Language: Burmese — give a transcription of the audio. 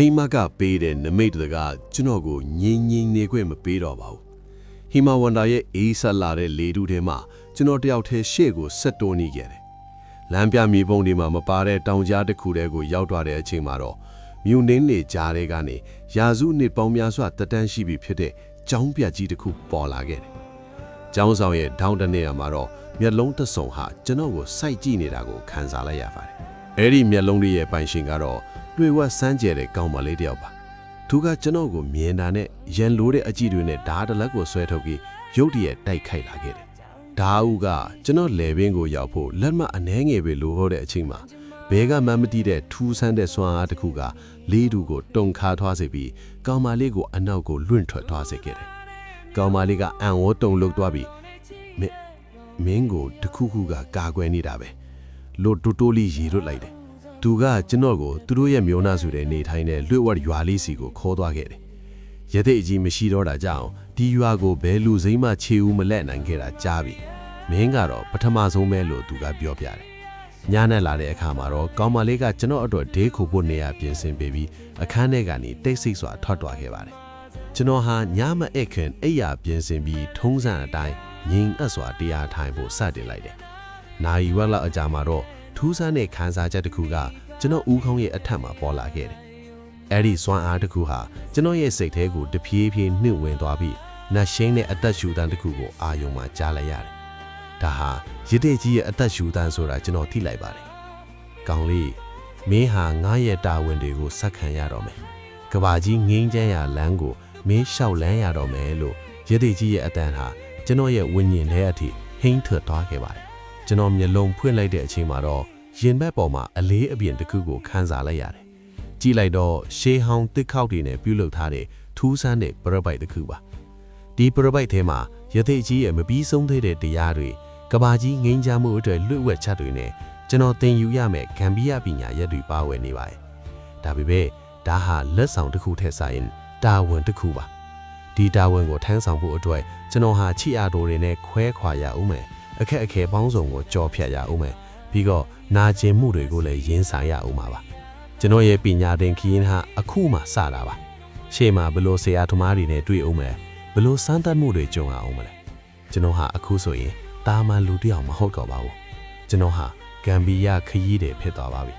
အိမ်မကပေးတဲ့နမိတ်တကကျွန်တော်ကိုငြင်းငြင်းနေခွင့်မပေးတော့ပါဘူးဟီမာဝန်တာရဲ့အေးဆက်လာတဲ့လေတူထဲမှာကျွန်တော်တယောက်တည်းရှေ့ကိုဆက်တိုးနေခဲ့တယ်လမ်းပြမြေပုံတွေမှာမပါတဲ့တောင်ကြားတစ်ခုတည်းကိုရောက်သွားတဲ့အချိန်မှာတော့မြူနင်းလေကြားတွေကနေရာစုနှစ်ပေါင်းများစွာတက်တန်းရှိပြီဖြစ်တဲ့ကျောင်းပြတ်ကြီးတစ်ခုပေါ်လာခဲ့တယ်ကျောင်းဆောင်ရဲ့ထောင်းတနေရာမှာတော့မျက်လုံးတစ်စုံဟာကျွန်တော်ကိုစိုက်ကြည့်နေတာကိုခံစားလိုက်ရပါတယ်အဲ့ဒီမျက်လုံးလေးရဲ့ပိုင်ရှင်ကတော့တွေ့ဝတ်စမ်းကြဲတဲ့ကောင်းမလေးတယောက်ပါသူကကျွန်တော်ကိုမြင်တာနဲ့ရန်လိုတဲ့အကြည့်တွေနဲ့ဓာတ်တလက်ကိုဆွဲထုတ်ပြီးရုတ်တရက်တိုက်ခိုက်လာခဲ့တယ်ဓာဦးကကျွန်တော်လေပင်ကိုရောက်ဖို့လက်မအနှဲငယ်ပဲလိုဟောတဲ့အချိန်မှာဘဲကမှမတိတဲ့ထူးဆန်းတဲ့စွမ်းအားတစ်ခုကလေးတူကိုတုံခါထွားစေပြီးကောင်မလေးကိုအနောက်ကိုလွင့်ထွက်သွားစေခဲ့တယ်ကောင်မလေးကအံ့ဩတုန်လှုပ်သွားပြီးမင်းကိုတခုခုကကာကွယ်နေတာပဲလို့တိုးတိုးလေးရေလွတ်လိုက်တယ်သူကကျွန်တော်ကိုသူတို့ရဲ့မျိုးနာစုတဲ့နေထိုင်တဲ့လွှတ်ဝတ်ရွာလေးစီကိုခေါ်သွားခဲ့တယ်ရတဲ့ကြီးမရှိတော့တာကြောင့်ဒီရွာကိုဘယ်လူစိမ့်မှခြေဦးမလက်နိုင်ခဲ့တာကြားပြီမင်းကတော့ပထမဆုံးပဲလို့သူကပြောပြတယ်ညနဲ့လာတဲ့အခါမှာတော့ကောင်မလေးကကျွန်တော်အတွက်ဒေးခုဖို့နေရာပြင်ဆင်ပေးပြီးအခန်းထဲကနေတိတ်ဆိတ်စွာထွက်သွားခဲ့ပါတယ်ကျွန်တော်ဟာညမဧည့်ခင်အိယာပြင်ဆင်ပြီးထုံးစံအတိုင်းငြိမ်အပ်စွာတရားထိုင်ဖို့စတင်လိုက်တယ်နိုင်ဝက်လောက်အကြာမှာတော့ထူးဆန်းတဲ့ခန်းစားချက်တစ်ခုကကျွန်တော်ဦးခေါင်းရဲ့အထက်မှာပေါ်လာခဲ့တယ်အဲ့ဒီစွမ်းအားတစ်ခုဟာကျွန်တော်ရဲ့စိတ်ထဲကိုတဖြည်းဖြည်းနှိမ့်ဝင်သွားပြီးနှရှင်းတဲ့အသက်ရှူတန်းတစ်ခုကိုအာယုံမှာကြားလိုက်ရတယ်ဒါဟာရစ်တဲ့ကြီးရဲ့အသက်ရှူတန်းဆိုတာကျွန်တော်သိလိုက်ပါတယ်။ကောင်လေးမင်းဟာငါ့ရဲ့တာဝန်တွေကိုဆက်ခံရတော့မယ်။ကဘာကြီးငင်းချမ်းရလမ်းကိုမင်းလျှောက်လန်းရတော့မယ်လို့ရစ်တဲ့ကြီးရဲ့အတန်ဟာကျွန်တော်ရဲ့ဝိညာဉ်ထဲအထိဟိမ့်ထွက်သွားခဲ့ပါတယ်။ကျွန်တော်မျက်လုံးဖွင့်လိုက်တဲ့အချိန်မှာတော့ရင်ဘက်ပေါ်မှာအလေးအပြင်တစ်ခုကိုခန်းစားလိုက်ရတယ်။ကြည့်လိုက်တော့ရှေးဟောင်းတစ်ခေါက်တွေနဲ့ပြုလုပ်ထားတဲ့ထူးဆန်းတဲ့ပရပိုက်တစ်ခုပါ။ဒီပရပိုက်ထဲမှာရတဲ့ကြီးရဲ့မပြီးဆုံးသေးတဲ့တရားတွေကဘာကြီးငိမ့်ချမှုအတွက်လွတ်ဝက်ချက်တွေနဲ့ကျွန်တော်သင်ယူရမယ့်ဂမ်ဘီယာပညာရပ်တွေပါဝင်နေပါတယ်။ဒါပေမဲ့ဒါဟာလက်ဆောင်တစ်ခုထက်ဆိုင်တာဝန်တစ်ခုပါ။ဒီတာဝန်ကိုထမ်းဆောင်ဖို့အတွက်ကျွန်တော်ဟာချီအားတိုတွေနဲ့ခွဲခွာရအောင်မယ်။အခက်အခဲပေါင်းစုံကိုကြော်ဖြတ်ရအောင်မယ်။ပြီးတော့နာကျင်မှုတွေကိုလည်းရင်ဆိုင်ရအောင်ပါ။ကျွန်တော်ရဲ့ပညာသင်ခရီးဟာအခုမှစတာပါ။ရှေ့မှာဘလို့ဆရာသမားတွေနဲ့တွေ့အောင်မယ်။ဘလို့စမ်းသပ်မှုတွေကြုံရအောင်မလဲ။ကျွန်တော်ဟာအခုဆိုရင်တာမန်လူတယောက်မဟုတ်တော့ပါဘူးကျွန်တော်ဟာဂမ်ဘီယာခရီးတွေဖြစ်သွားပါပြီ